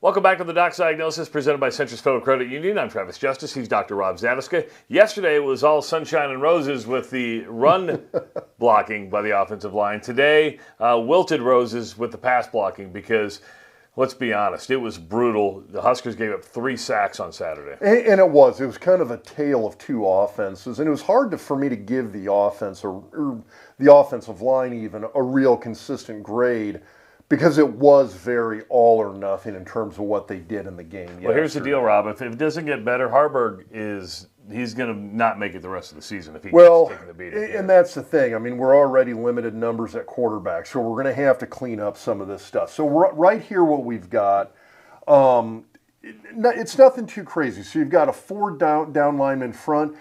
Welcome back to the Doc's Diagnosis presented by Centris Federal Credit Union. I'm Travis Justice. He's Dr. Rob Zatechka. Yesterday it was all sunshine and roses with the run blocking by the offensive line. Today, wilted roses with the pass blocking because, let's be honest, it was brutal. The Huskers gave up 3 sacks on Saturday. And it was kind of a tale of two offenses. And it was hard for me to give the offense, or the offensive line even, a real consistent grade, because it was very all or nothing in terms of what they did in the game. Well, here's the deal, Rob. If it doesn't get better, Harburg he's going to not make it the rest of the season if he keeps taking the beating. And that's the thing. I mean, we're already limited numbers at quarterback, so we're going to have to clean up some of this stuff. So right here, what we've got, it's nothing too crazy. So you've got a 4 down lineman front.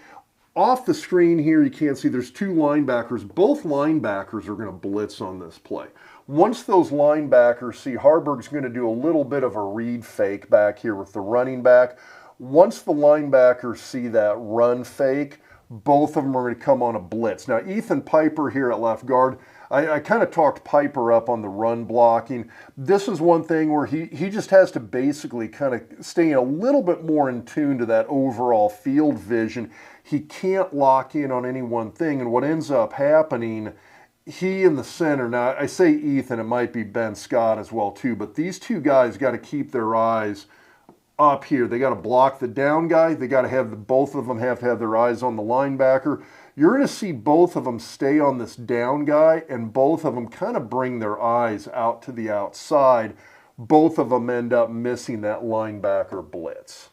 Off the screen here, you can't see there's 2 linebackers. Both linebackers are going to blitz on this play. Once those linebackers see Harburg's going to do a little bit of a read fake back here with the running back. Once the linebackers see that run fake, both of them are going to come on a blitz. Now, Ethan Piper here at left guard, I kind of talked Piper up on the run blocking. This is one thing where he just has to basically kind of stay a little bit more in tune to that overall field vision. He can't lock in on any one thing, and what ends up happening, he in the center, now I say Ethan, it might be Ben Scott as well too, but these two guys got to keep their eyes up here. They got to block the down guy. They got to have both of them have to have their eyes on the linebacker. You're going to see both of them stay on this down guy, and both of them kind of bring their eyes out to the outside. Both of them end up missing that linebacker blitz.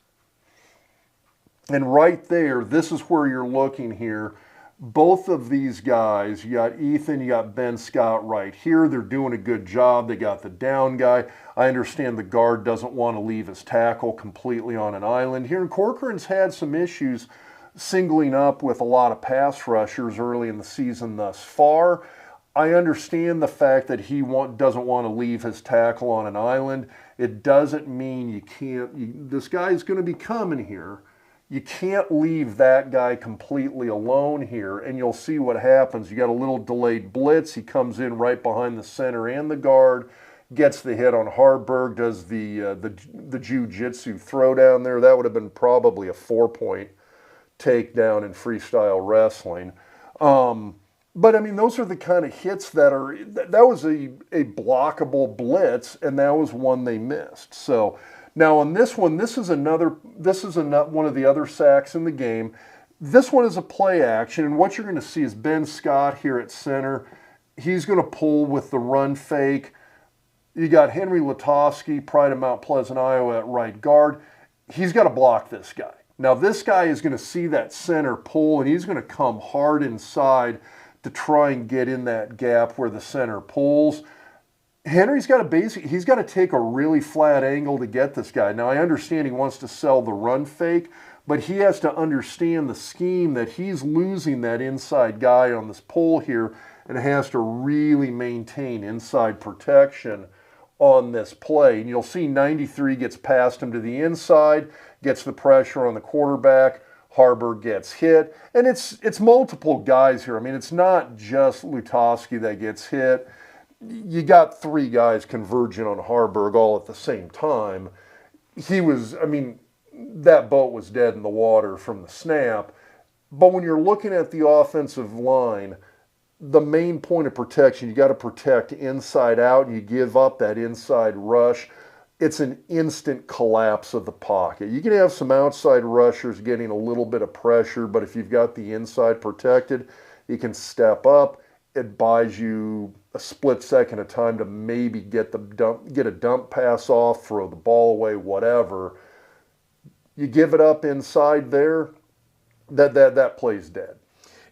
And right there, this is where you're looking here. Both of these guys, you got Ethan, you got Ben Scott right here. They're doing a good job. They got the down guy. I understand the guard doesn't want to leave his tackle completely on an island here. And Corcoran's had some issues singling up with a lot of pass rushers early in the season thus far. I understand the fact that he doesn't want to leave his tackle on an island. It doesn't mean you can't. This guy's going to be coming here. You can't leave that guy completely alone here, and you'll see what happens. You got a little delayed blitz. He comes in right behind the center and the guard, gets the hit on Harburg, does the jiu-jitsu throwdown there. That would have been probably a 4-point takedown in freestyle wrestling. But, I mean, those are the kind of hits that was a blockable blitz, and that was one they missed. So now on this one, this is one of the other sacks in the game. This one is a play action, and what you're going to see is Ben Scott here at center. He's going to pull with the run fake. You got Henry Latofsky, Pride of Mount Pleasant, Iowa, at right guard. He's got to block this guy. Now this guy is going to see that center pull, and he's going to come hard inside to try and get in that gap where the center pulls. Henry's got he's got to take a really flat angle to get this guy. Now, I understand he wants to sell the run fake, but he has to understand the scheme that he's losing that inside guy on this pull here and has to really maintain inside protection on this play. And you'll see 93 gets past him to the inside, gets the pressure on the quarterback. Harburg gets hit, and it's multiple guys here. I mean, it's not just Latofsky that gets hit. You got 3 guys converging on Harburg all at the same time. That boat was dead in the water from the snap. But when you're looking at the offensive line, the main point of protection, you got to protect inside out, and you give up that inside rush. It's an instant collapse of the pocket. You can have some outside rushers getting a little bit of pressure, but if you've got the inside protected, you can step up. It buys you a split second of time to maybe get a dump pass off, throw the ball away, whatever. You give it up inside there, that play's dead.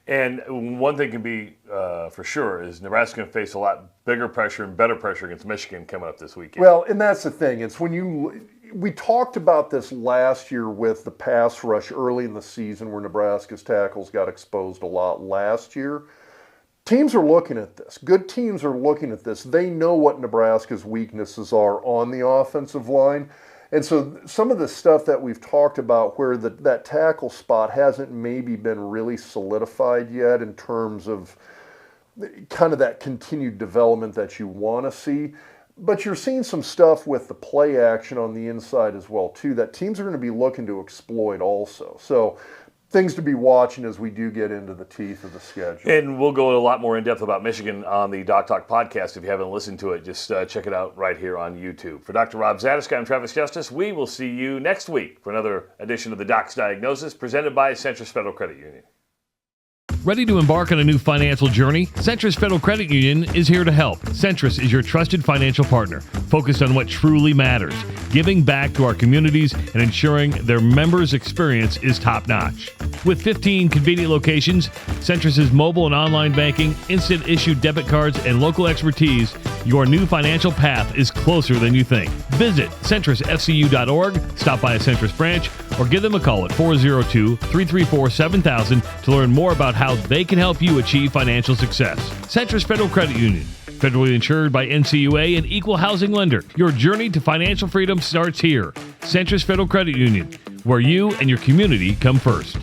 And one thing can be for sure is Nebraska going to face a lot bigger pressure and better pressure against Michigan coming up this weekend. Well, and that's the thing. It's we talked about this last year with the pass rush early in the season where Nebraska's tackles got exposed a lot last year. Teams are looking at this. Good teams are looking at this. They know what Nebraska's weaknesses are on the offensive line. And so some of the stuff that we've talked about where that tackle spot hasn't maybe been really solidified yet in terms of kind of that continued development that you want to see, But you're seeing some stuff with the play action on the inside as well, too, that teams are going to be looking to exploit also. So things to be watching as we do get into the teeth of the schedule. And we'll go a lot more in depth about Michigan on the Doc Talk podcast. If you haven't listened to it, just check it out right here on YouTube. For Dr. Rob Zatechka, I'm Travis Justice. We will see you next week for another edition of the Doc's Diagnosis presented by Centris Federal Credit Union. Ready to embark on a new financial journey? Centris Federal Credit Union is here to help. Centris is your trusted financial partner, focused on what truly matters, giving back to our communities and ensuring their members' experience is top-notch. With 15 convenient locations, Centris' mobile and online banking, instant issue debit cards, and local expertise, your new financial path is closer than you think. Visit centrisfcu.org, stop by a Centris branch, or give them a call at 402-334-7000 to learn more about how they can help you achieve financial success. Centris Federal Credit Union, federally insured by NCUA and equal housing lender. Your journey to financial freedom starts here. Centris Federal Credit Union, where you and your community come first.